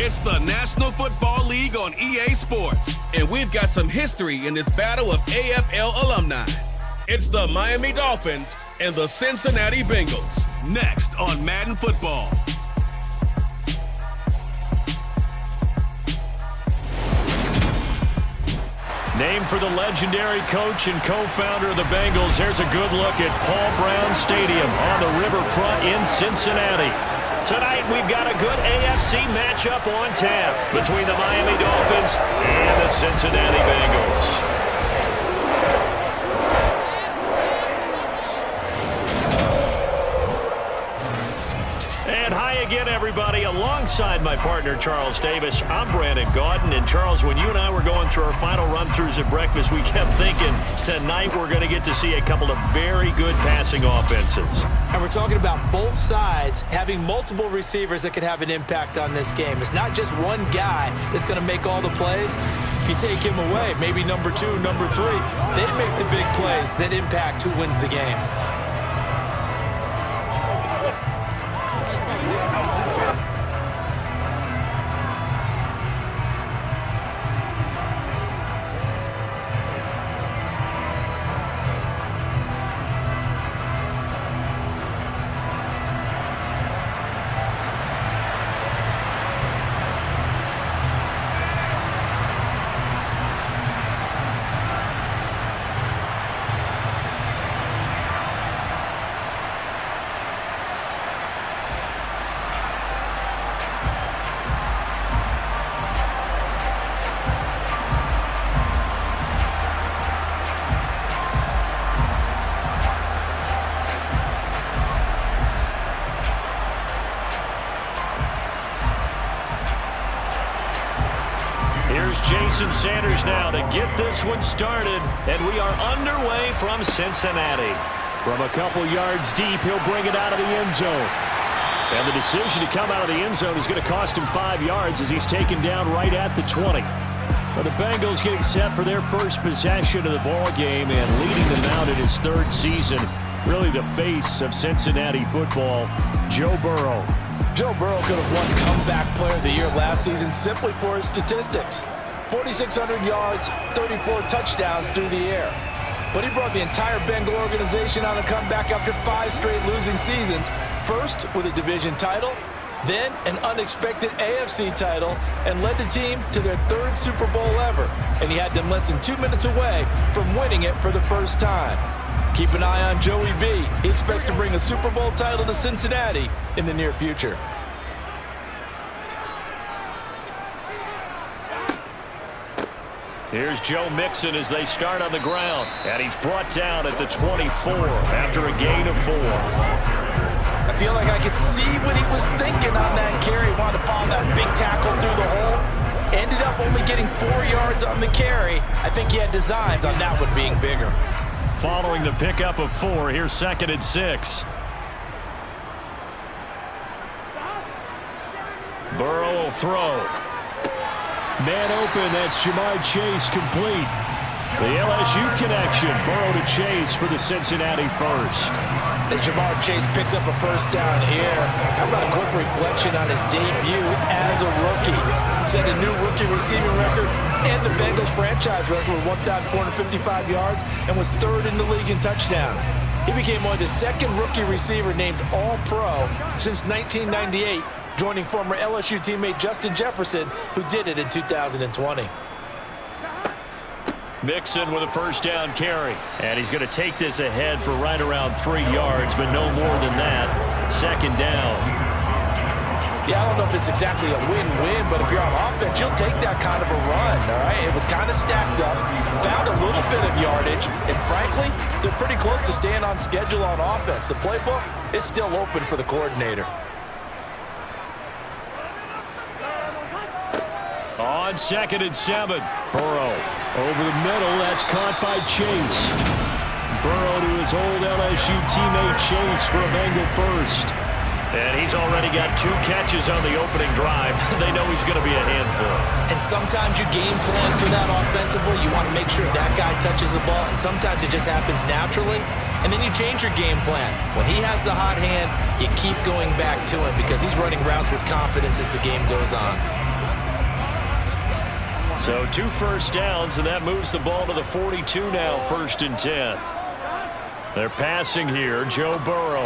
It's the National Football League on EA Sports, and we've got some history in this battle of AFL alumni. It's the Miami Dolphins and the Cincinnati Bengals, next on Madden Football. Named for the legendary coach and co-founder of the Bengals, here's a good look at Paul Brown Stadium on the riverfront in Cincinnati. Tonight, we've got a good AFC matchup on tap between the Miami Dolphins and the Cincinnati Bengals. And hi again, everybody. Alongside my partner, Charles Davis, I'm Brandon Gaudin. And Charles, when you and I were going through our final run-throughs at breakfast, we kept thinking tonight we're going to get to see a couple of very good passing offenses. And we're talking about both sides having multiple receivers that could have an impact on this game. It's not just one guy that's going to make all the plays. If you take him away, maybe number 2, number 3, they make the big plays that impact who wins the game. Here's Jason Sanders now to get this one started, and we are underway from Cincinnati. From a couple yards deep, he'll bring it out of the end zone. And the decision to come out of the end zone is going to cost him 5 yards as he's taken down right at the 20. Well, the Bengals getting set for their first possession of the ball game and leading them out in his 3rd season. Really the face of Cincinnati football, Joe Burrow. Joe Burrow could have won Comeback Player of the Year last season simply for his statistics. 4,600 yards, 34 touchdowns through the air. But he brought the entire Bengal organization on a comeback after 5 straight losing seasons. First with a division title, then an unexpected AFC title, and led the team to their 3rd Super Bowl ever. And he had them less than 2 minutes away from winning it for the first time. Keep an eye on Joey B. He expects to bring a Super Bowl title to Cincinnati in the near future. Here's Joe Mixon as they start on the ground. And he's brought down at the 24 after a gain of 4. I feel like I could see what he was thinking on that carry. Wanted to follow that big tackle through the hole. Ended up only getting 4 yards on the carry. I think he had designs on that one being bigger. Following the pickup of 4, here's 2nd and 6. Burrow will throw. Man open, that's Jamar Chase complete. The LSU connection, Burrow to Chase for the Cincinnati first. As Jamar Chase picks up a first down here, how about a quick reflection on his debut as a rookie? Set a new rookie receiving record and the Bengals franchise record with 1,455 yards and was 3rd in the league in touchdown. He became only the 2nd rookie receiver named All-Pro since 1998, joining former LSU teammate Justin Jefferson, who did it in 2020. Mixon with a first down carry. And he's going to take this ahead for right around 3 yards, but no more than that. 2nd down. Yeah, I don't know if it's exactly a win-win, but if you're on offense, you'll take that kind of a run, all right? It was kind of stacked up, found a little bit of yardage, and frankly, they're pretty close to staying on schedule on offense. The playbook is still open for the coordinator. On 2nd and 7, Burrow over the middle. That's caught by Chase. Burrow to his old LSU teammate Chase for a Bengal first. And he's already got 2 catches on the opening drive. They know he's going to be a handful. And sometimes you game plan for that offensively. You want to make sure that guy touches the ball, and sometimes it just happens naturally. And then you change your game plan. When he has the hot hand, you keep going back to him because he's running routes with confidence as the game goes on. So 2 first downs, and that moves the ball to the 42 now, 1st and 10. They're passing here, Joe Burrow.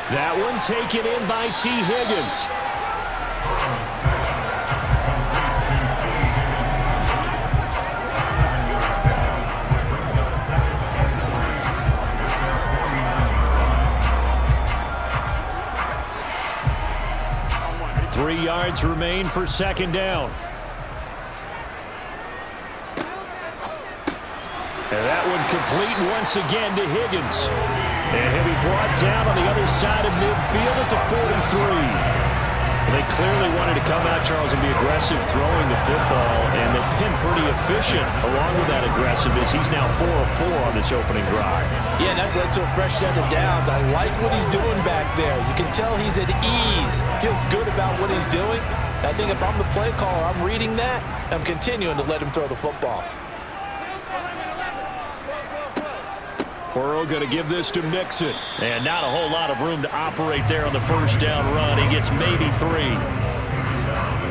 That one taken in by T. Higgins. Three yards remain for 2nd down. And that one complete once again to Higgins. And he'll be brought down on the other side of midfield at the 43. They clearly wanted to come out, Charles, and be aggressive throwing the football, and they've been pretty efficient along with that aggressiveness. He's now 4 of 4 on this opening drive. Yeah, and that's led to a fresh set of downs. I like what he's doing back there. You can tell he's at ease. Feels good about what he's doing. I think if I'm the play caller, I'm reading that. I'm continuing to let him throw the football. Burrow going to give this to Mixon. And not a whole lot of room to operate there on the 1st down run. He gets maybe 3.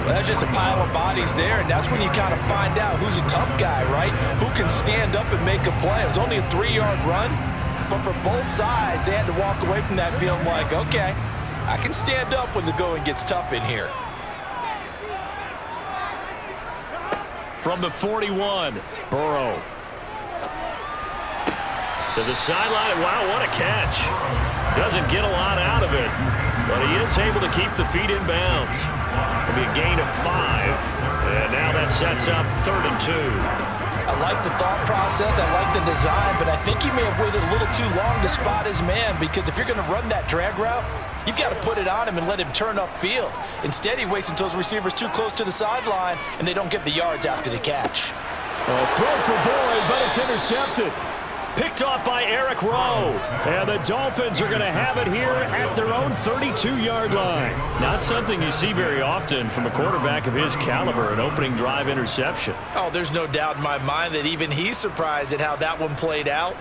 Well, that's just a pile of bodies there, and that's when you kind of find out who's a tough guy, right? Who can stand up and make a play. It was only a 3-yard run, but for both sides, they had to walk away from that feeling like, okay, I can stand up when the going gets tough in here. From the 41, Burrow. To the sideline, and wow, what a catch. Doesn't get a lot out of it, but he is able to keep the feet in bounds. It'll be a gain of 5, and now that sets up 3rd and 2. I like the thought process, I like the design, but I think he may have waited a little too long to spot his man, because if you're going to run that drag route, you've got to put it on him and let him turn upfield. Instead, he waits until his receiver's too close to the sideline, and they don't get the yards after the catch. Throw for Boyd, but it's intercepted. Picked off by Eric Rowe. And the Dolphins are going to have it here at their own 32-yard line. Not something you see very often from a quarterback of his caliber, an opening drive interception. Oh, there's no doubt in my mind that even he's surprised at how that one played out.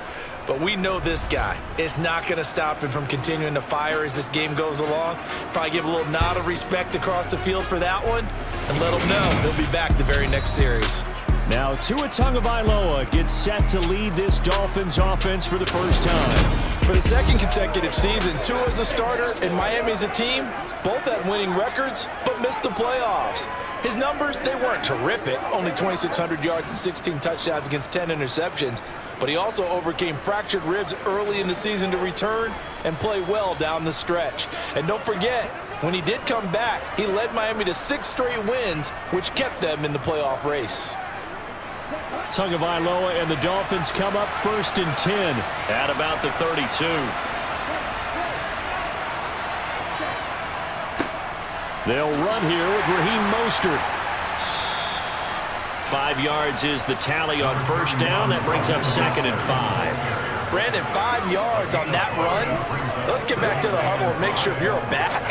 But we know this guy is not going to stop him from continuing to fire as this game goes along. Probably give a little nod of respect across the field for that one and let him know he'll be back the very next series. Now Tua Tagovailoa gets set to lead this Dolphins offense for the 1st time. For the 2nd consecutive season, Tua as a starter and Miami as a team, both had winning records, but missed the playoffs. His numbers, they weren't terrific, only 2,600 yards and 16 touchdowns against 10 interceptions, but he also overcame fractured ribs early in the season to return and play well down the stretch. And don't forget, when he did come back, he led Miami to 6 straight wins, which kept them in the playoff race. Tagovailoa and the Dolphins come up 1st and 10 at about the 32. They'll run here with Raheem Mostert. 5 yards is the tally on 1st down. That brings up 2nd and 5. Brandon, 5 yards on that run. Let's get back to the huddle and make sure if you're a back,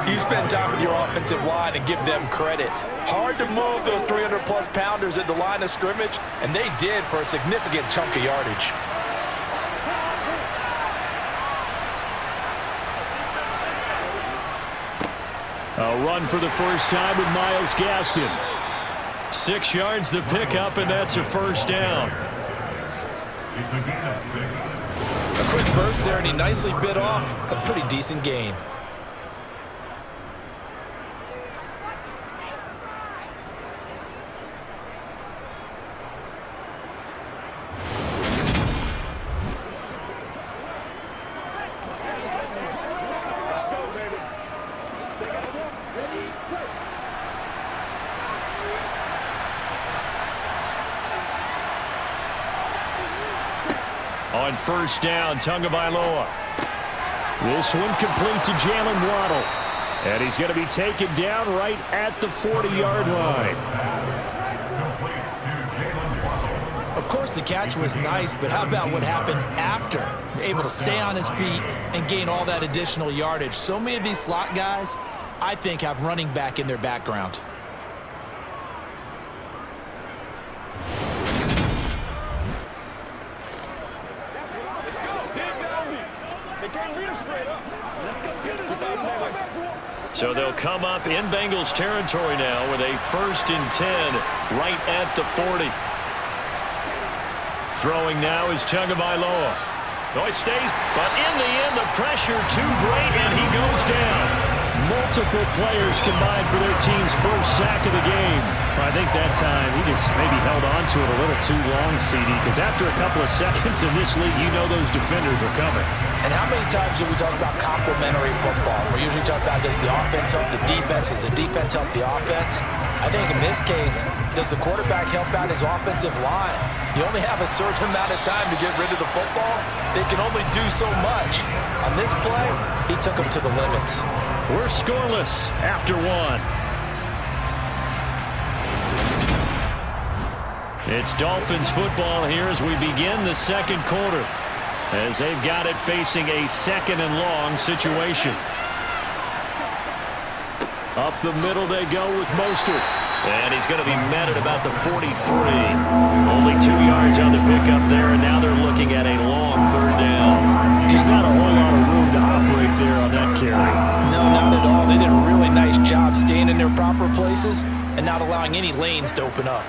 you spend time with your offensive line and give them credit. Hard to move those 300-plus pounders at the line of scrimmage, and they did for a significant chunk of yardage. A run for the first time with Myles Gaskin. 6 yards the pickup, and that's a 1st down. A quick burst there, and he nicely bit off a pretty decent gain. On 1st down, Tagovailoa. This one complete to Jalen Waddle. And he's going to be taken down right at the 40-yard line. Of course, the catch was nice, but how about what happened after? Able to stay on his feet and gain all that additional yardage. So many of these slot guys, I think, have running back in their background. So they'll come up in Bengals territory now with a 1st and 10 right at the 40. Throwing now is Tagovailoa. No, he stays, but in the end, the pressure too great, and he goes down. Multiple players combined for their team's first sack of the game. Well, I think that time he just maybe held on to it a little too long, CD, because after a couple of seconds in this league, you know those defenders are coming. And how many times do we talk about complementary football? We usually talk about, does the offense help the defense? Does the defense help the offense? I think in this case, does the quarterback help out his offensive line? You only have a certain amount of time to get rid of the football. They can only do so much. On this play, he took them to the limits. We're scoreless after 1. It's Dolphins football here as we begin the second quarter, as they've got it facing a 2nd and long situation. Up the middle they go with Mostert. And he's going to be met at about the 43. Only 2 yards on the pickup there, and now they're looking at a long 3rd down. Just not a whole lot of room to operate there on that carry. No, not at all. They did a really nice job staying in their proper places and not allowing any lanes to open up.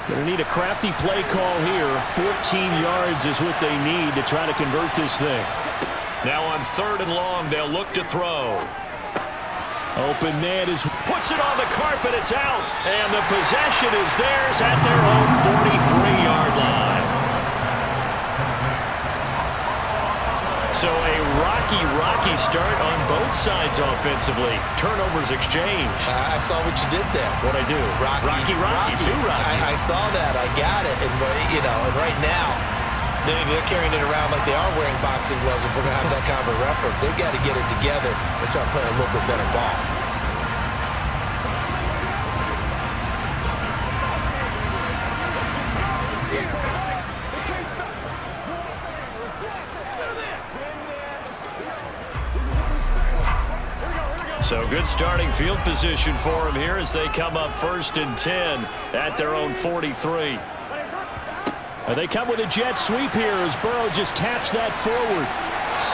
Going to need a crafty play call here. 14 yards is what they need to try to convert this thing. Now on 3rd and long, they'll look to throw. Open man puts it on the carpet. It's out. And the possession is theirs at their own 43-yard line. So a rocky start on both sides offensively. Turnovers exchanged. I saw what you did there. What'd I do? Rocky. Two Rockies. I saw that. I got it. And, you know, and right now, they're carrying it around like they are wearing boxing gloves. If we're going to have that kind of a reference, they've got to get it together and start playing a little bit better ball. So good starting field position for him here as they come up 1st and 10 at their own 43. They come with a jet sweep here as Burrow just taps that forward.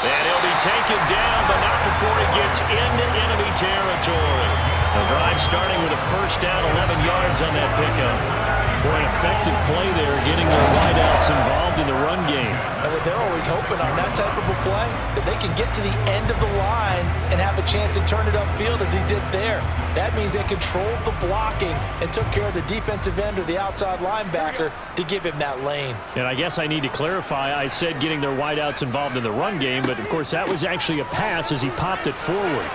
And he'll be taken down, but not before he gets into enemy territory. The drive starting with a 1st down, 11 yards on that pickup. Boy, an effective play there, getting their wideouts involved in the run game. And they're always hoping on that type of a play that they can get to the end of the line and have a chance to turn it upfield as he did there. That means they controlled the blocking and took care of the defensive end or the outside linebacker to give him that lane. And I guess I need to clarify, I said getting their wideouts involved in the run game, but of course that was actually a pass as he popped it forward.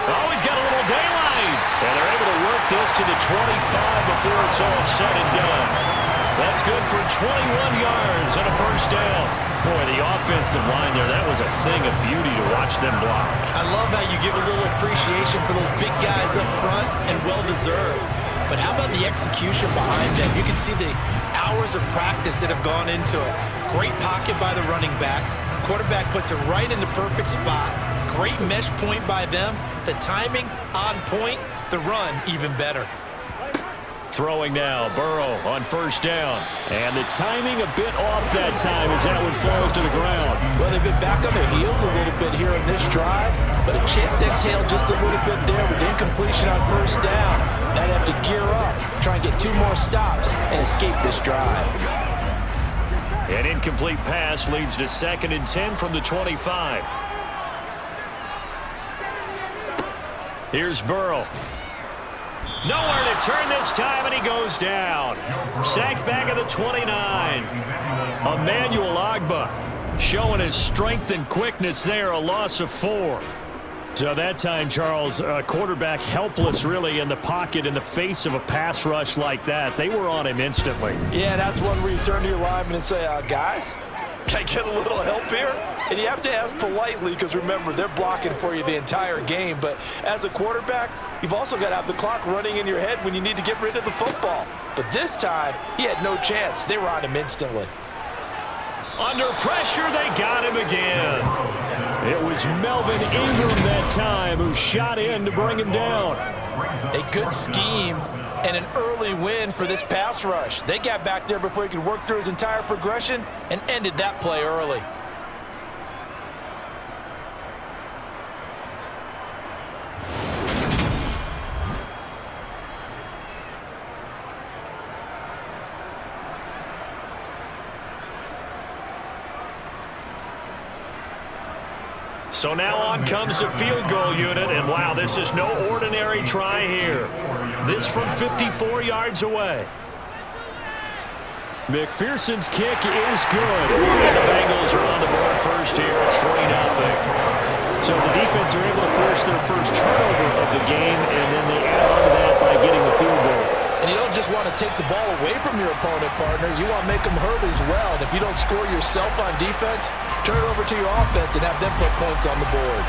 Oh, he's got a little daylight. And they're able to work this to the 25 before it's all said and done. That's good for 21 yards and a 1st down. Boy, the offensive line there, that was a thing of beauty to watch them block. I love how you give a little appreciation for those big guys up front, and well-deserved. But how about the execution behind them? You can see the hours of practice that have gone into it. Great pocket by the running back. Quarterback puts it right in the perfect spot. Great mesh point by them. The timing on point. The run even better. Throwing now, Burrow on 1st down. And the timing a bit off that time as that one falls to the ground. Well, they've been back on their heels a little bit here in this drive, but a chance to exhale just a little bit there with incompletion on 1st down. Now they have to gear up, try and get 2 more stops, and escape this drive. An incomplete pass leads to 2nd and 10 from the 25. Here's Burrow. Nowhere to turn this time, and he goes down. Sacked back at the 29. Emmanuel Ogbah showing his strength and quickness there, a loss of 4. So that time, Charles, quarterback helpless really in the pocket in the face of a pass rush like that. They were on him instantly. Yeah, that's one where you turn to your lineman and say, guys, can I get a little help here? And you have to ask politely because, remember, they're blocking for you the entire game. But as a quarterback, you've also got to have the clock running in your head when you need to get rid of the football. But this time, he had no chance. They were on him instantly. Under pressure, they got him again. It was Melvin Ingram that time who shot in to bring him down. A good scheme and an early win for this pass rush. They got back there before he could work through his entire progression and ended that play early. So now on comes the field goal unit, and wow, this is no ordinary try here. This from 54 yards away. McPherson's kick is good. And the Bengals are on the board first here. It's 3-0. So the defense are able to force their first turnover of the game, and then they add on to that by getting the field goal. And you don't just want to take the ball away from your opponent, partner. You want to make them hurt as well. And if you don't score yourself on defense, turn it over to your offense and have them put points on the board.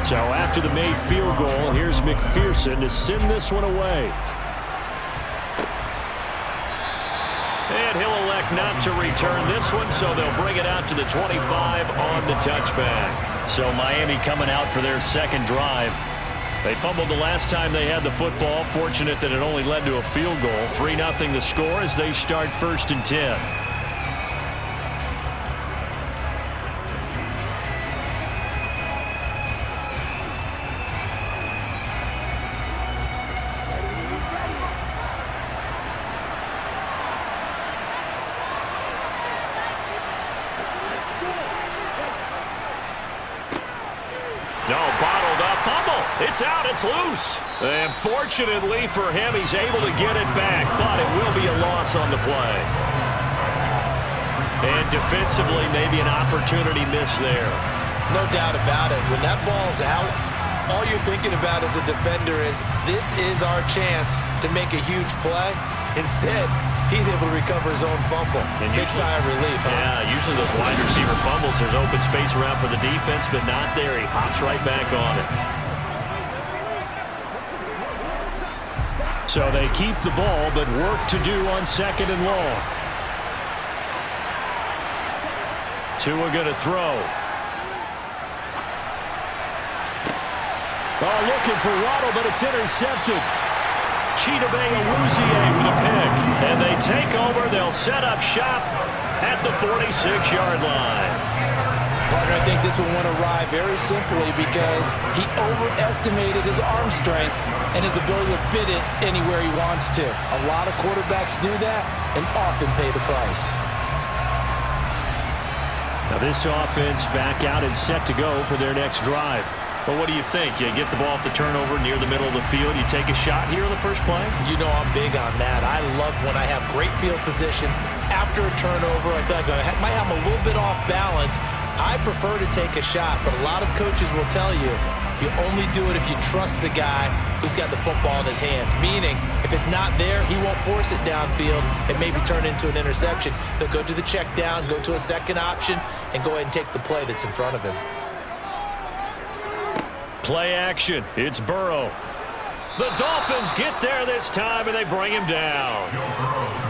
So after the made field goal, here's McPherson to send this one away. And he'll elect not to return this one, so they'll bring it out to the 25 on the touchback. So Miami coming out for their second drive. They fumbled the last time they had the football. Fortunate that it only led to a field goal. 3-0 the score as they start 1st and 10. No, bottled up fumble. It's out. It's loose. And fortunately for him, he's able to get it back, but it will be a loss on the play. And defensively, maybe an opportunity miss there. No doubt about it. When that ball's out, all you're thinking about as a defender is, this is our chance to make a huge play. Instead, he's able to recover his own fumble. And big sigh of relief, huh? Yeah, usually those wide receiver fumbles, there's open space around for the defense, but not there. He hops right back on it. So they keep the ball, but work to do on 2nd and long. Tua going to throw. Oh, looking for Waddle, but it's intercepted. Chidobe-Awuzie with a pick. And they take over. They'll set up shop at the 46-yard line. Partner, I think this one went awry very simply because he overestimated his arm strength and his ability to fit it anywhere he wants to. A lot of quarterbacks do that and often pay the price. Now this offense back out and set to go for their next drive. Well, what do you think? You get the ball off the turnover near the middle of the field. You take a shot here on the first play? You know I'm big on that. I love when I have great field position. After a turnover, I feel like I might have a little bit off balance. I prefer to take a shot, but a lot of coaches will tell you, you only do it if you trust the guy who's got the football in his hands. Meaning, if it's not there, he won't force it downfield and maybe turn into an interception. He'll go to the check down, go to a second option, and go ahead and take the play that's in front of him. Play action. It's Burrow. The Dolphins get there this time, and they bring him down.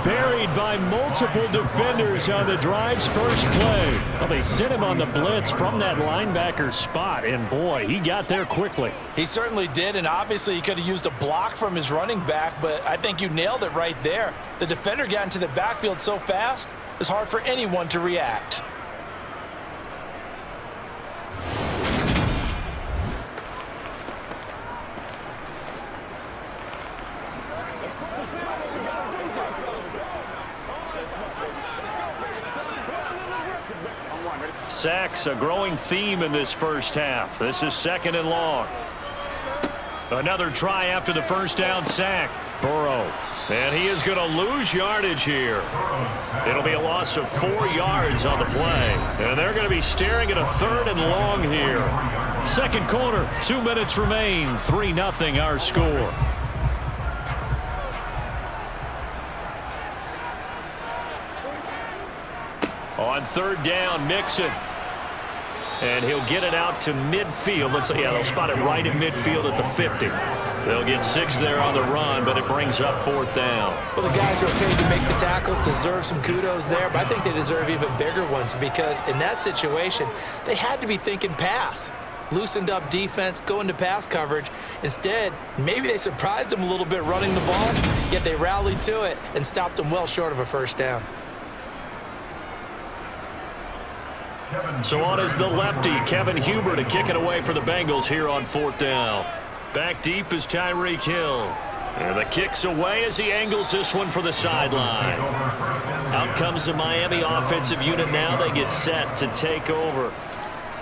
Buried by multiple defenders on the drive's first play. Well, they sent him on the blitz from that linebacker spot, and boy, he got there quickly. He certainly did, and obviously he could have used a block from his running back, but I think you nailed it right there. The defender got into the backfield so fast, it's hard for anyone to react. Sacks, a growing theme in this first half. This is 2nd and long. Another try after the first down sack. Burrow. And he is going to lose yardage here. It'll be a loss of 4 yards on the play. And they're going to be staring at a 3rd and long here. Second quarter, 2 minutes remain. 3-0 our score. On 3rd down, Mixon. And he'll get it out to midfield. Let's see, yeah, they'll spot it right at midfield at the 50. They'll get 6 there on the run, but it brings up 4th down. Well, the guys who are paid to make the tackles deserve some kudos there, but I think they deserve even bigger ones because in that situation, they had to be thinking pass. Loosened up defense, go into pass coverage. Instead, maybe they surprised them a little bit running the ball, yet they rallied to it and stopped them well short of a first down. So on is the lefty, Kevin Huber, to kick it away for the Bengals here on 4th down. Back deep is Tyreek Hill. And the kick's away as he angles this one for the sideline. Out comes the Miami offensive unit now. They get set to take over.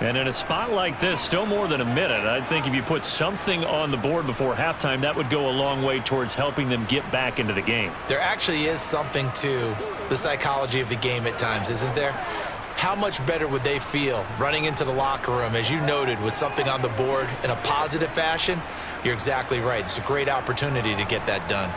And in a spot like this, still more than a minute, I think if you put something on the board before halftime, that would go a long way towards helping them get back into the game. There actually is something to the psychology of the game at times, isn't there? How much better would they feel running into the locker room, as you noted, with something on the board in a positive fashion? You're exactly right. It's a great opportunity to get that done.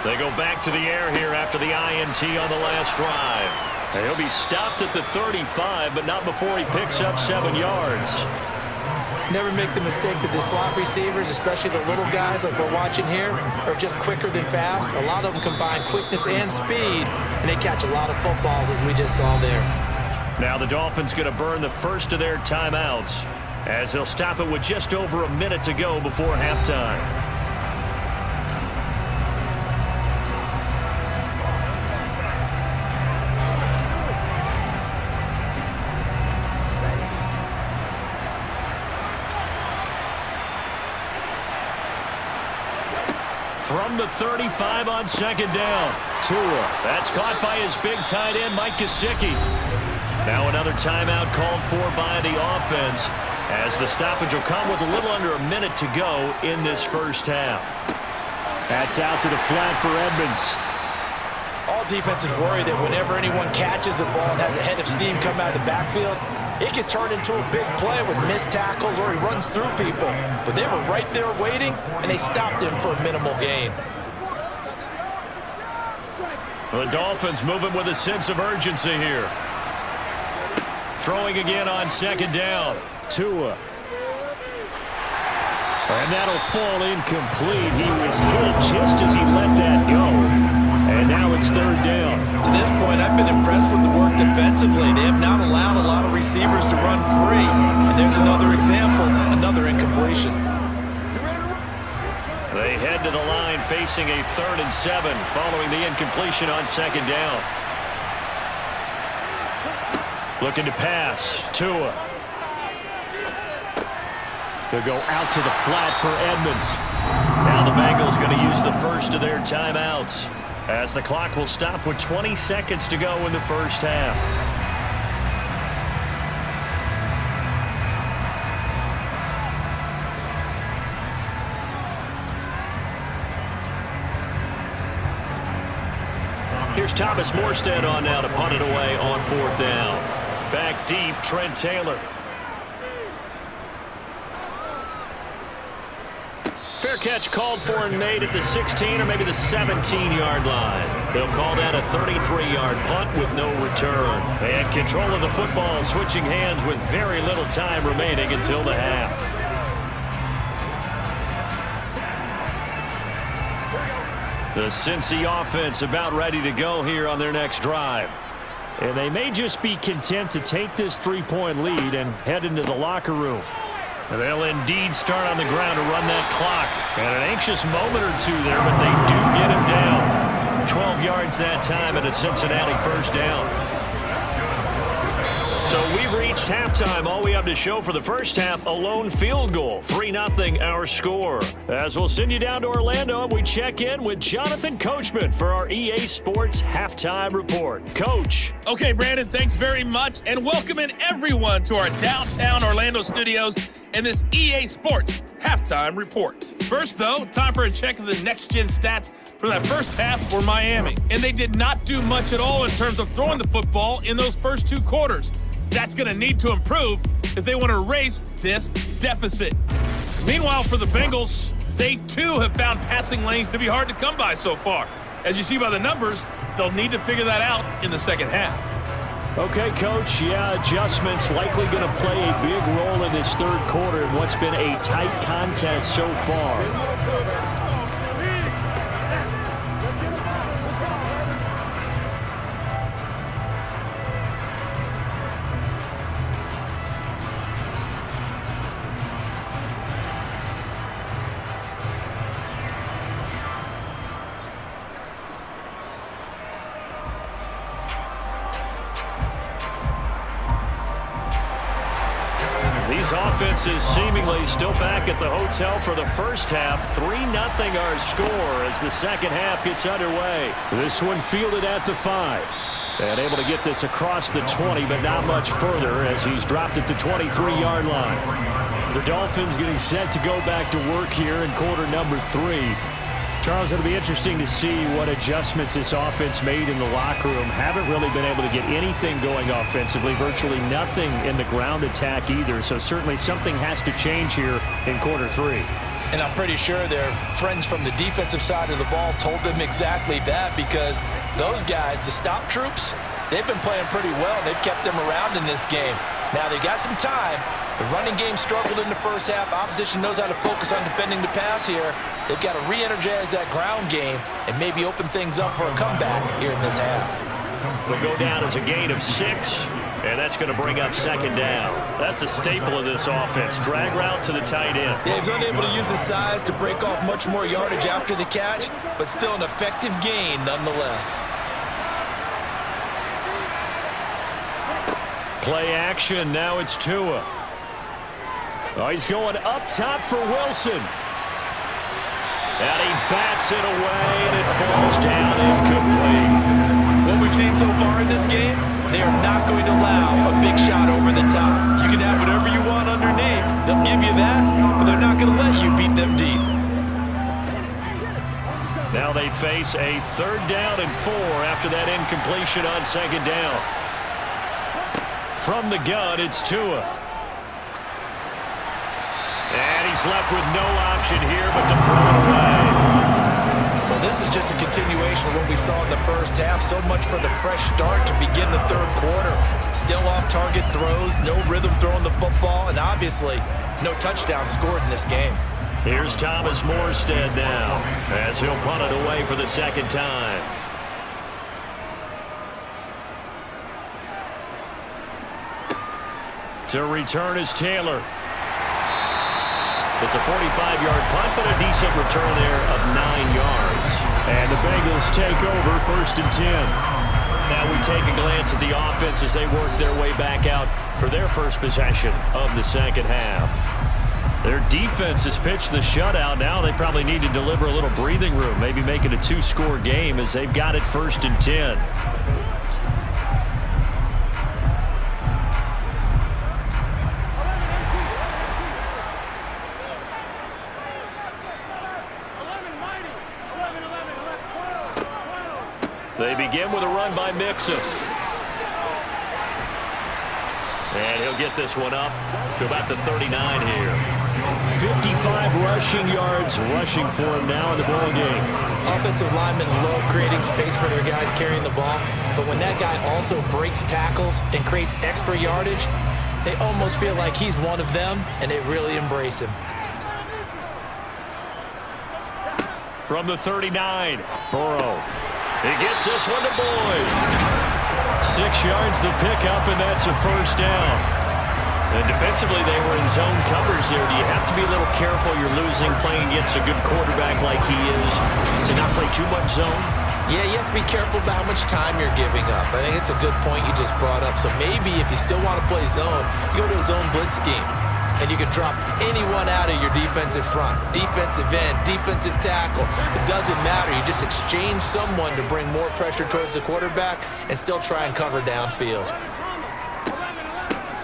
They go back to the air here after the INT on the last drive. He'll be stopped at the 35, but not before he picks up 7 yards. Never make the mistake that the slot receivers, especially the little guys like we're watching here, are just quicker than fast. A lot of them combine quickness and speed, and they catch a lot of footballs, as we just saw there. Now the Dolphins going to burn the first of their timeouts, as they'll stop it with just over a minute to go before halftime. From the 35 on 2nd down. Tua. That's caught by his big tight end, Mike Gesicki. Now another timeout called for by the offense, as the stoppage will come with a little under a minute to go in this first half. That's out to the flat for Edmonds. All defenses worry that whenever anyone catches the ball and has a head of steam come out of the backfield, it could turn into a big play with missed tackles or he runs through people. But they were right there waiting, and they stopped him for a minimal gain. The Dolphins moving with a sense of urgency here. Throwing again on 2nd down. Tua. And that'll fall incomplete. He was hit just as he let that go. And now it's 3rd down. To this point, I've been impressed with the work defensively. They have not allowed a lot of receivers to run free. And there's another example, another incompletion. They head to the line facing a 3rd and 7 following the incompletion on 2nd down. Looking to pass. Tua. They'll go out to the flat for Edmonds. Now the Bengals going to use the first of their timeouts, as the clock will stop with 20 seconds to go in the first half. Here's Thomas Morstead on now to punt it away on 4th down. Back deep, Trent Taylor. Fair catch called for and made at the 16 or maybe the 17-yard line. They'll call that a 33-yard punt with no return. And control of the football switching hands with very little time remaining until the half. The Cincy offense about ready to go here on their next drive. And they may just be content to take this 3-point lead and head into the locker room. They'll indeed start on the ground to run that clock. And an anxious moment or two there, but they do get him down. 12 yards that time at a Cincinnati 1st down. So we've reached halftime. All we have to show for the first half, a lone field goal. 3-0 our score. As we'll send you down to Orlando, and we check in with Jonathan Coachman for our EA Sports Halftime Report. Coach. Okay, Brandon, thanks very much. And welcome in everyone to our downtown Orlando studios and this EA Sports Halftime Report. First, though, time for a check of the next-gen stats for that first half for Miami. And they did not do much at all in terms of throwing the football in those first 2 quarters. That's going to need to improve if they want to erase this deficit. Meanwhile, for the Bengals, they too have found passing lanes to be hard to come by so far. As you see by the numbers, they'll need to figure that out in the second half. Okay, Coach, yeah, adjustments likely going to play a big role in this 3rd quarter in what's been a tight contest so far. This offense is seemingly still back at the hotel for the first half. 3-0 our score as the second half gets underway. This one fielded at the 5. And able to get this across the 20, but not much further as he's dropped it to 23-yard line. The Dolphins getting set to go back to work here in quarter number 3. Charles, it'll be interesting to see what adjustments this offense made in the locker room. Haven't really been able to get anything going offensively, virtually nothing in the ground attack either. So certainly something has to change here in quarter 3. And I'm pretty sure their friends from the defensive side of the ball told them exactly that, because those guys, the stop troops, they've been playing pretty well. They've kept them around in this game. Now they got some time. The running game struggled in the first half. Opposition knows how to focus on defending the pass here. They've got to re-energize that ground game and maybe open things up for a comeback here in this half. Will go down as a gain of 6, and that's going to bring up second down. That's a staple of this offense. Drag route to the tight end. Yeah, he's unable to use his size to break off much more yardage after the catch, but still an effective gain nonetheless. Play action. Now it's Tua. Oh, he's going up top for Wilson. And he bats it away, and it falls down incomplete. What we've seen so far in this game, they are not going to allow a big shot over the top. You can have whatever you want underneath. They'll give you that, but they're not going to let you beat them deep. Now they face a 3rd down and 4 after that incompletion on second down. From the gun, it's Tua. And he's left with no option here but to throw it away. Well, this is just a continuation of what we saw in the first half. So much for the fresh start to begin the 3rd quarter. Still off-target throws, no rhythm throwing the football, and obviously no touchdown scored in this game. Here's Thomas Morstead now as he'll punt it away for the second time. To return is Taylor. It's a 45-yard punt, but a decent return there of 9 yards. And the Bengals take over 1st and 10. Now we take a glance at the offense as they work their way back out for their first possession of the second half. Their defense has pitched the shutout. Now they probably need to deliver a little breathing room, maybe make it a 2-score game as they've got it 1st and 10. They begin with a run by Mixon. And he'll get this one up to about the 39 here. 55 rushing yards rushing for him now in the ball game. Offensive linemen love creating space for their guys carrying the ball, but when that guy also breaks tackles and creates extra yardage, they almost feel like he's one of them, and they really embrace him. From the 39, Burrow. He gets this one to Boyd. 6 yards the pickup, and that's a 1st down. And defensively, they were in zone covers there. Do you have to be a little careful? You're losing playing against a good quarterback like he is to not play too much zone? Yeah, you have to be careful about how much time you're giving up. I think it's a good point you just brought up. So maybe if you still want to play zone, you go to a zone blitz scheme. And you can drop anyone out of your defensive front. Defensive end, defensive tackle. It doesn't matter. You just exchange someone to bring more pressure towards the quarterback and still try and cover downfield.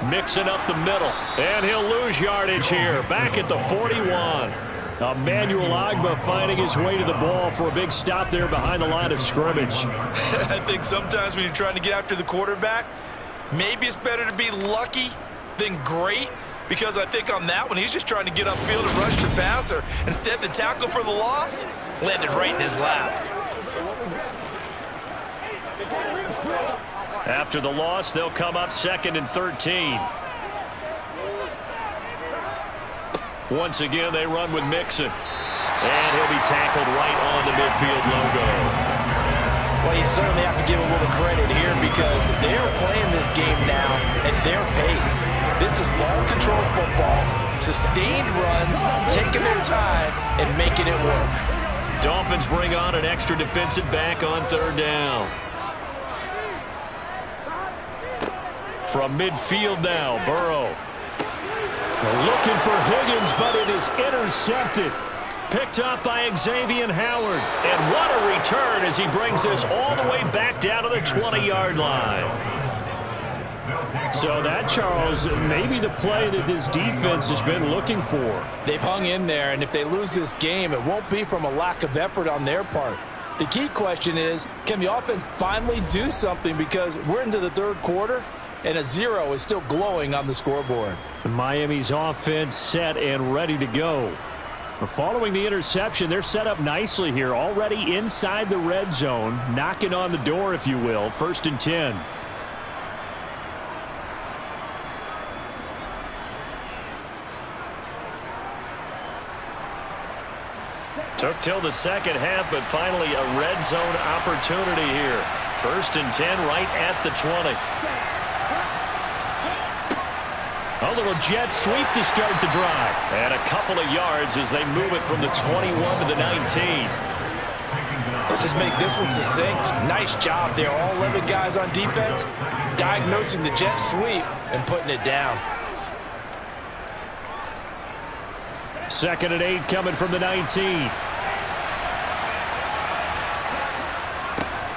Mixing up the middle. And he'll lose yardage here. Back at the 41. Emmanuel Ogbah finding his way to the ball for a big stop there behind the line of scrimmage. I think sometimes when you're trying to get after the quarterback, maybe it's better to be lucky than great. Because I think on that one, he's just trying to get upfield and rush the passer. Instead, the tackle for the loss landed right in his lap. After the loss, they'll come up 2nd and 13. Once again, they run with Mixon. And he'll be tackled right on the midfield logo. Well, you certainly have to give a little credit here because they're playing this game now at their pace. This is ball control football, sustained runs, taking their time, and making it work. Dolphins bring on an extra defensive back on 3rd down. From midfield now, Burrow. They're looking for Higgins, but it is intercepted. Picked up by Xavier Howard. And what a return as he brings this all the way back down to the 20-yard line. So that, Charles, may be the play that this defense has been looking for. They've hung in there, and if they lose this game, it won't be from a lack of effort on their part. The key question is, can the offense finally do something, because we're into the third quarter, and a 0 is still glowing on the scoreboard. Miami's offense set and ready to go. Following the interception, they're set up nicely here, already inside the red zone, knocking on the door, if you will. 1st and 10. Took till the second half, but finally a red zone opportunity here. 1st and 10 right at the 20. A little jet sweep to start the drive. And a couple of yards as they move it from the 21 to the 19. Let's just make this one succinct. Nice job there. All 11 guys on defense diagnosing the jet sweep and putting it down. 2nd and 8 coming from the 19.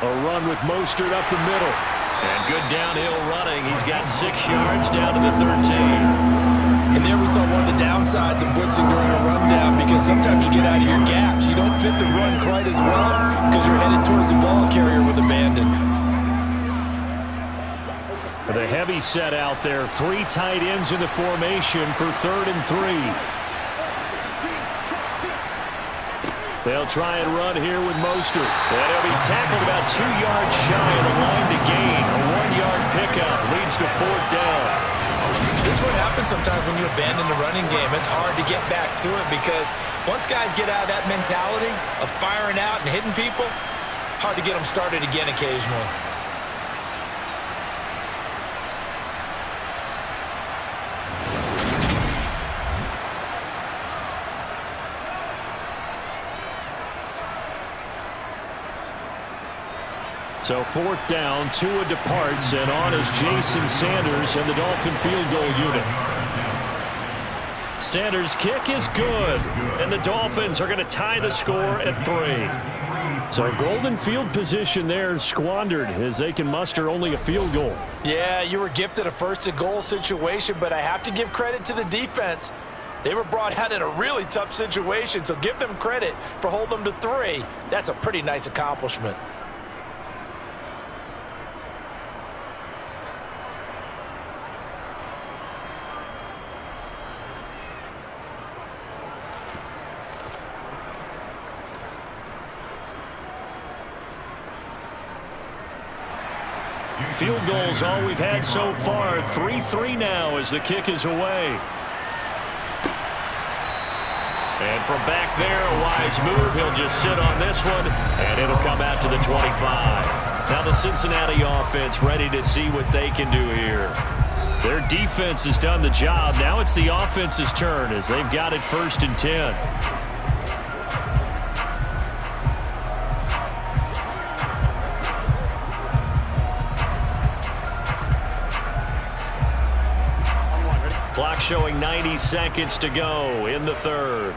A run with Mostert up the middle. And good downhill running. He's got 6 yards down to the 13. And there we saw one of the downsides of blitzing during a rundown, because sometimes you get out of your gaps. You don't fit the run quite as well because you're headed towards the ball carrier with abandon. The heavy set out there. 3 tight ends in the formation for 3rd and 3. They'll try and run here with Mostert. And he'll be tackled about 2 yards shy of the line to gain. A 1-yard pickup leads to 4th down. This is what happens sometimes when you abandon the running game. It's hard to get back to it, because once guys get out of that mentality of firing out and hitting people, hard to get them started again occasionally. So 4th down, Tua departs, and on is Jason Sanders and the Dolphin field goal unit. Sanders' kick is good, and the Dolphins are going to tie the score at 3. So golden field position there squandered as they can muster only a field goal. Yeah, you were gifted a 1st and goal situation, but I have to give credit to the defense. They were brought out in a really tough situation, so give them credit for holding them to 3. That's a pretty nice accomplishment. Field goals all we've had so far. 3-3 now as the kick is away. And from back there, a wise move. He'll just sit on this one, and it'll come out to the 25. Now the Cincinnati offense ready to see what they can do here. Their defense has done the job. Now it's the offense's turn as they've got it 1st and 10. Clock showing 90 seconds to go in the 3rd.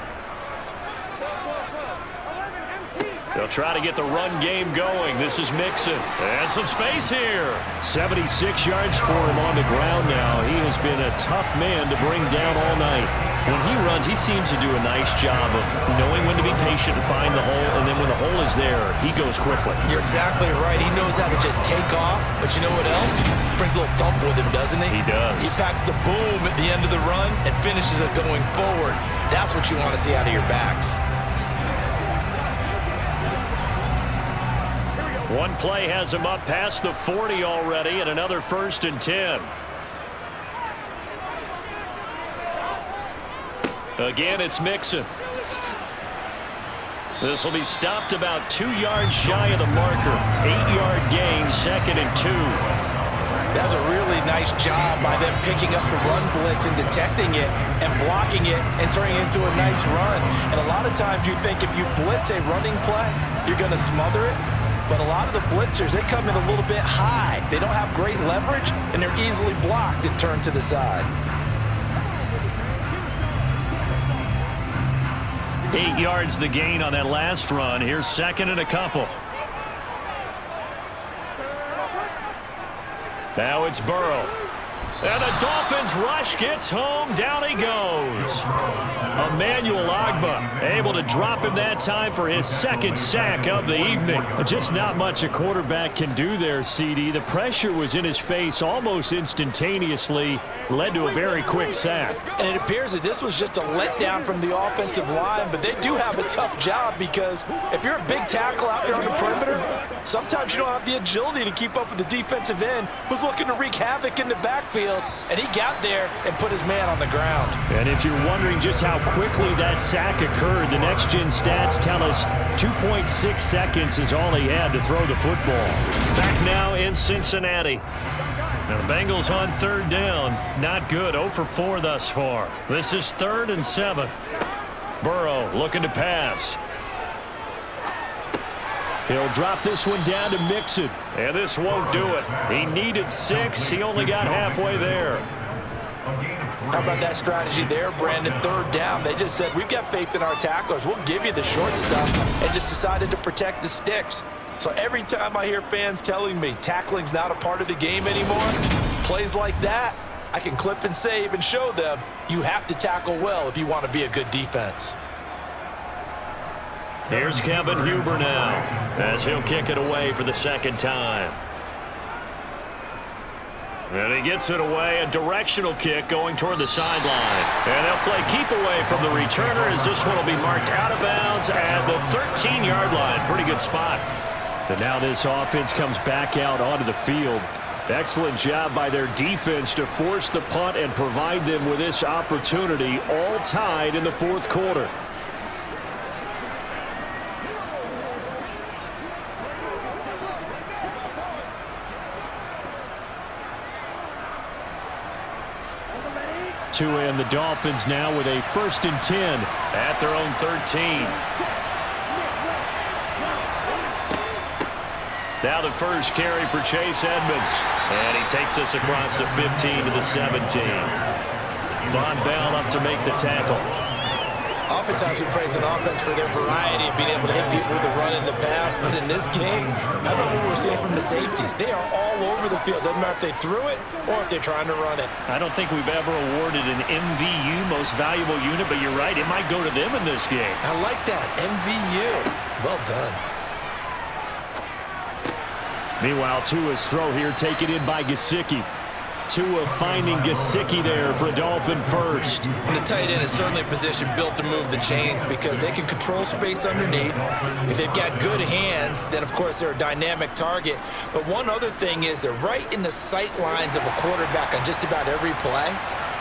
They'll try to get the run game going. This is Mixon. And some space here. 76 yards for him on the ground now. He has been a tough man to bring down all night. When he runs, he seems to do a nice job of knowing when to be patient and find the hole, and then when the hole is there, he goes quickly. You're exactly right. He knows how to just take off, but you know what else? Brings a little thump with him, doesn't he? He does. He packs the boom at the end of the run and finishes it going forward. That's what you want to see out of your backs. One play has him up past the 40 already, and another 1st and 10. Again, it's Mixon. This will be stopped about 2 yards shy of the marker. 8-yard gain, 2nd and 2. That's a really nice job by them picking up the run blitz and detecting it and blocking it and turning it into a nice run. And a lot of times you think if you blitz a running play, you're going to smother it. But a lot of the blitzers, they come in a little bit high. They don't have great leverage, and they're easily blocked and turned to the side. 8 yards the gain on that last run. Here's second and a couple. Now it's Burrow. And the Dolphins rush gets home. Down he goes. Emmanuel Ogbah able to drop him that time for his second sack of the evening. Just not much a quarterback can do there, CD. The pressure was in his face almost instantaneously. Led to a very quick sack. And it appears that this was just a letdown from the offensive line, but they do have a tough job because if you're a big tackle out there on the perimeter, sometimes you don't have the agility to keep up with the defensive end who's looking to wreak havoc in the backfield, and he got there and put his man on the ground. And if you're wondering just how quickly that sack occurred, the next-gen stats tell us 2.6 seconds is all he had to throw the football. Back now in Cincinnati. Now the Bengals on third down. Not good. 0 for 4 thus far. This is 3rd and 7. Burrow looking to pass. He'll drop this one down to Mixon. And this won't do it. He needed 6. He only got halfway there. How about that strategy there, Brandon? 3rd down. They just said, we've got faith in our tacklers. We'll give you the short stuff, and just decided to protect the sticks. So every time I hear fans telling me tackling's not a part of the game anymore, plays like that, I can clip and save and show them you have to tackle well if you want to be a good defense. Here's Kevin Huber now as he'll kick it away for the second time. And he gets it away, a directional kick going toward the sideline. And they'll play keep away from the returner as this one will be marked out of bounds at the 13-yard line. Pretty good spot. And now this offense comes back out onto the field. Excellent job by their defense to force the punt and provide them with this opportunity, all tied in the 4th quarter. And the Dolphins now with a 1st and 10 at their own 13. Now the first carry for Chase Edmonds. And he takes us across the 15 to the 17. Von Bell up to make the tackle. Oftentimes we praise an offense for their variety and being able to hit people with the run in the pass, but in this game, how about what we're seeing from the safeties? They are all over the field. Doesn't matter if they threw it or if they're trying to run it. I don't think we've ever awarded an MVU, most valuable unit, but you're right, it might go to them in this game. I like that, MVU. Well done. Meanwhile, Tua's throw here taken in by Gesicki. Tua finding Gesicki there for a Dolphin first. And the tight end is certainly a position built to move the chains because they can control space underneath. If they've got good hands, then of course they're a dynamic target. But one other thing is they're right in the sight lines of a quarterback on just about every play.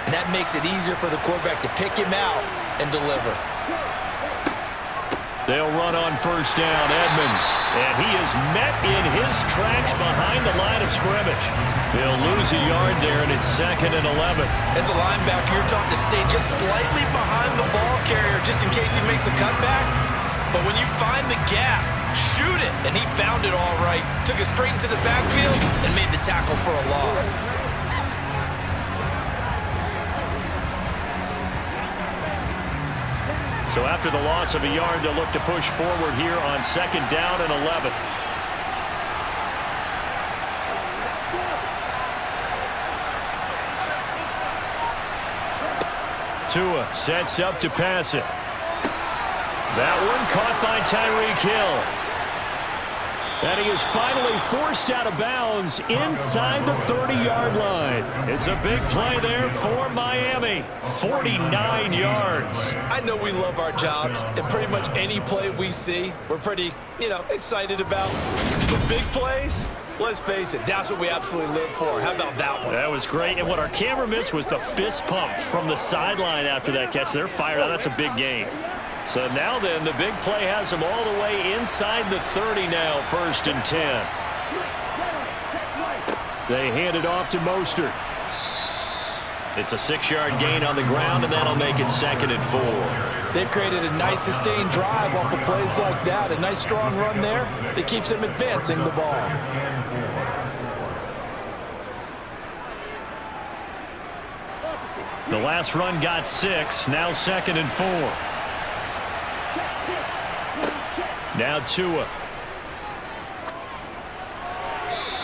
And that makes it easier for the quarterback to pick him out and deliver. They'll run on first down, Edmonds. And he is met in his tracks behind the line of scrimmage. They'll lose a yard there, and it's 2nd and 11. As a linebacker, you're taught to stay just slightly behind the ball carrier just in case he makes a cutback. But when you find the gap, shoot it. And he found it all right. Took it straight into the backfield and made the tackle for a loss. So after the loss of a yard, they'll look to push forward here on 2nd down and 11. Tua sets up to pass it. That one caught by Tyreek Hill. And he is finally forced out of bounds inside the 30-yard line. It's a big play there for Miami. 49 yards. I know we love our jobs, and pretty much any play we see, we're pretty, excited about. But big plays, let's face it, that's what we absolutely live for. How about that one? That was great. And what our camera missed was the fist pump from the sideline after that catch. They're fired out. That's a big game. So now then, the big play has them all the way inside the 30 now, 1st and 10. They hand it off to Mostert. It's a 6-yard gain on the ground, and that'll make it 2nd and 4. They've created a nice sustained drive off of plays like that. A nice strong run there that keeps them advancing the ball. The last run got 6, now 2nd and 4. Now Tua.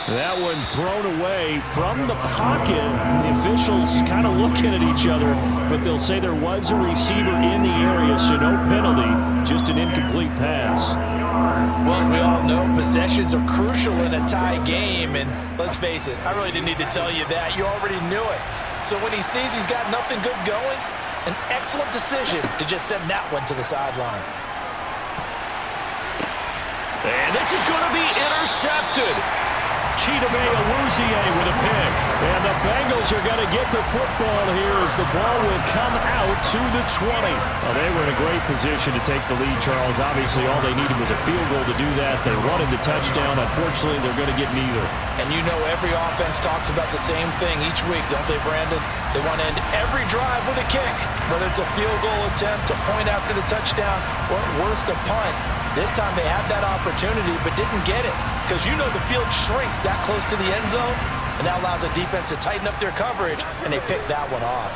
That one thrown away from the pocket. The officials kind of looking at each other, but they'll say there was a receiver in the area, so no penalty, just an incomplete pass. Well, as we all know, possessions are crucial in a tie game, and let's face it, I really didn't need to tell you that. You already knew it. So when he sees he's got nothing good going, an excellent decision to just send that one to the sideline. And this is going to be intercepted. Chidobe with a pick. And the Bengals are going to get the football here as the ball will come out to the 20. Well, they were in a great position to take the lead, Charles. Obviously, all they needed was a field goal to do that. They wanted the touchdown. Unfortunately, they're going to get neither. And you know every offense talks about the same thing each week, don't they, Brandon? They want to end every drive with a kick, whether it's a field goal attempt, a point after the touchdown, or at worst, a punt. This time they had that opportunity but didn't get it because you know the field shrinks that close to the end zone, and that allows the defense to tighten up their coverage, and they pick that one off.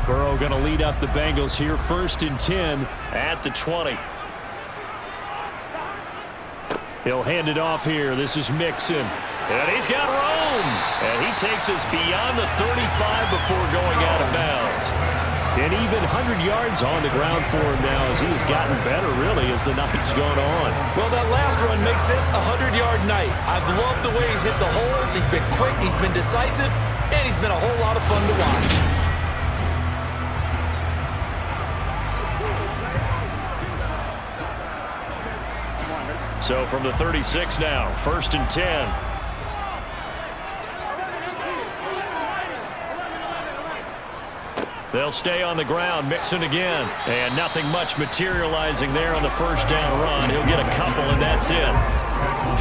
Burrow going to lead up the Bengals here, 1st and 10 at the 20. He'll hand it off here. This is Mixon. And he's got room. And he takes us beyond the 35 before going out of bounds. And even 100 yards on the ground for him now as he has gotten better, really, as the night's gone on. Well, that last run makes this a 100-yard night. I've loved the way he's hit the holes. He's been quick, he's been decisive, and he's been a whole lot of fun to watch. So from the 36 now, 1st and 10. They'll stay on the ground, Mixon again. And nothing much materializing there on the 1st down run. He'll get a couple, and that's it.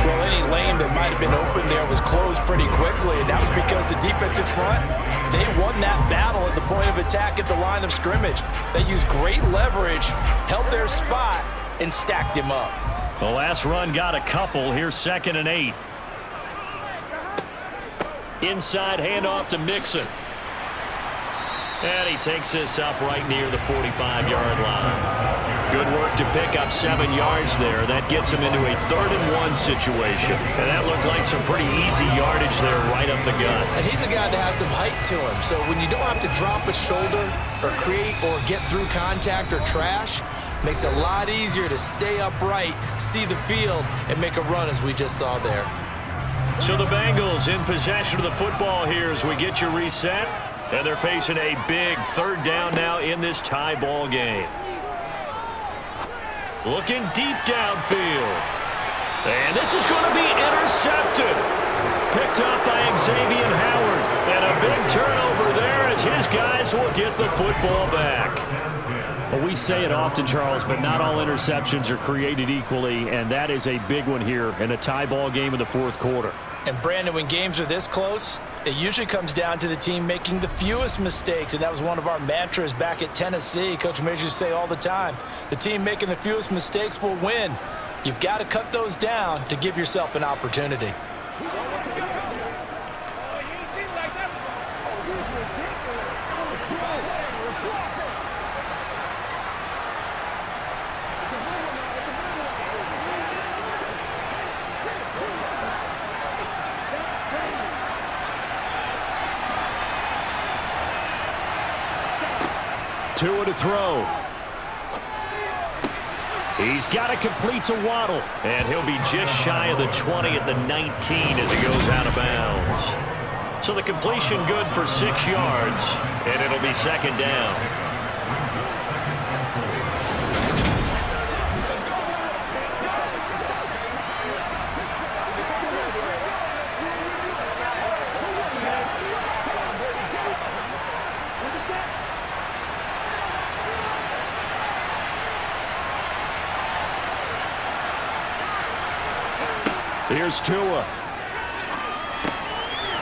Well, any lane that might have been open there was closed pretty quickly, and that was because the defensive front, they won that battle at the point of attack at the line of scrimmage. They used great leverage, held their spot, and stacked him up. The last run got a couple. Here's 2nd and 8. Inside handoff to Mixon. And he takes this up right near the 45-yard line. Good work to pick up 7 yards there. That gets him into a 3rd and 1 situation. And that looked like some pretty easy yardage there right up the gut. And he's a guy that has some height to him. So when you don't have to drop a shoulder or create or get through contact or trash, makes it a lot easier to stay upright, see the field, and make a run as we just saw there. So the Bengals in possession of the football here as we get you reset. And they're facing a big 3rd down now in this tie ball game. Looking deep downfield. And this is going to be intercepted. Picked up by Xavier Howard. And a big turnover there as his guys will get the football back. Well, we say it often, Charles, but not all interceptions are created equally, and that is a big one here in a tie ball game in the 4th quarter. And, Brandon, when games are this close, it usually comes down to the team making the fewest mistakes, and that was one of our mantras back at Tennessee. Coach Majors used to say all the time, the team making the fewest mistakes will win. You've got to cut those down to give yourself an opportunity. Tua to throw. He's got to complete to Waddle. And he'll be just shy of the 20 at the 19 as he goes out of bounds. So the completion good for 6 yards, and it'll be 2nd down. Here's Tua.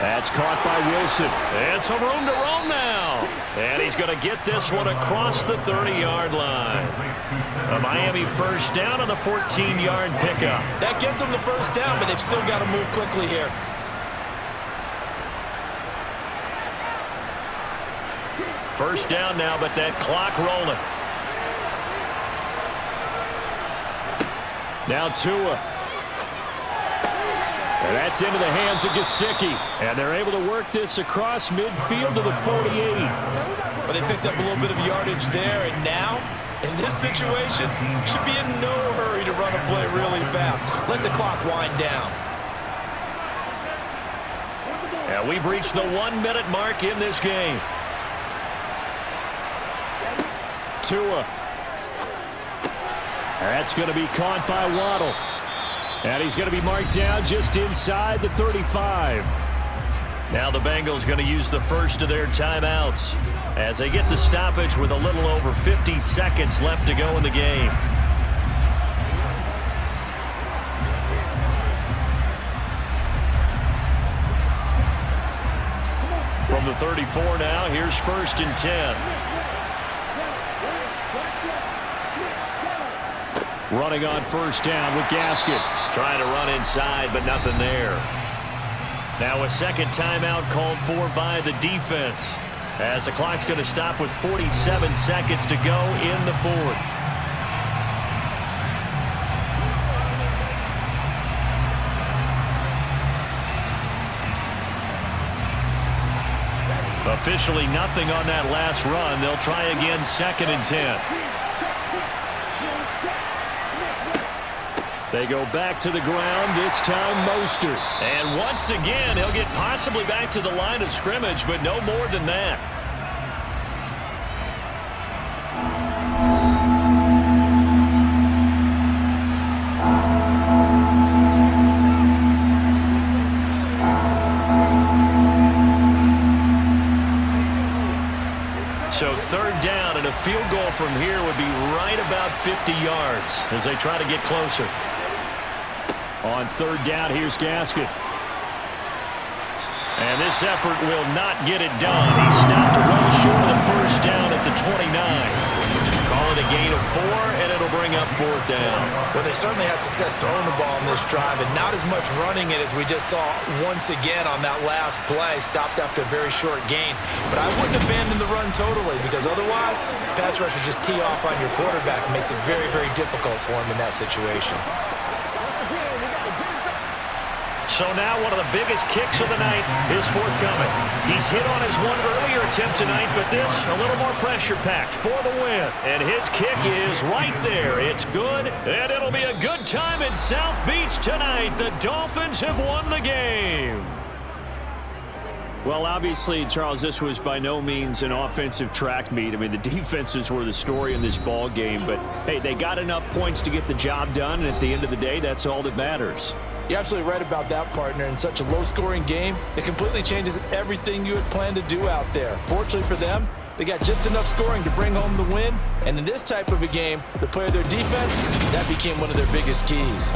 That's caught by Wilson. And some room to roam now. And he's going to get this one across the 30-yard line. A Miami first down on the 14-yard pickup. That gets them the first down, but they've still got to move quickly here. First down now, but that clock rolling. Now Tua. And that's into the hands of Gesicki. And they're able to work this across midfield to the 48. Well, they picked up a little bit of yardage there, and now, in this situation, should be in no hurry to run a play really fast. Let the clock wind down. And we've reached the 1-minute mark in this game. Tua. That's going to be caught by Waddle. And he's going to be marked down just inside the 35. Now the Bengals going to use the first of their timeouts as they get the stoppage with a little over 50 seconds left to go in the game. From the 34 now, here's 1st and 10. Running on first down with Gaskin. Trying to run inside, but nothing there. Now a second timeout called for by the defense, as the clock's going to stop with 47 seconds to go in the 4th. Officially nothing on that last run. They'll try again 2nd and 10. They go back to the ground, this time Mostert. And once again, he'll get possibly back to the line of scrimmage, but no more than that. So 3rd down, and a field goal from here would be right about 50 yards as they try to get closer. On 3rd down, here's Gaskin. And this effort will not get it done. He stopped a run short of the first down at the 29. Call it a gain of 4, and it'll bring up 4th down. Well, they certainly had success throwing the ball in this drive, and not as much running it as we just saw once again on that last play. Stopped after a very short gain. But I wouldn't abandon the run totally, because otherwise, pass rushers just tee off on your quarterback. It makes it very, very difficult for him in that situation. So now one of the biggest kicks of the night is forthcoming. He's hit on his one earlier attempt tonight, but this a little more pressure-packed for the win. And his kick is right there. It's good, and it'll be a good time in South Beach tonight. The Dolphins have won the game. Well, obviously, Charles, this was by no means an offensive track meet. I mean, the defenses were the story in this ball game, but, hey, they got enough points to get the job done, and at the end of the day, that's all that matters. You're absolutely right about that, partner. In such a low-scoring game, it completely changes everything you had planned to do out there. Fortunately for them, they got just enough scoring to bring home the win, and in this type of a game, to play their defense, that became one of their biggest keys.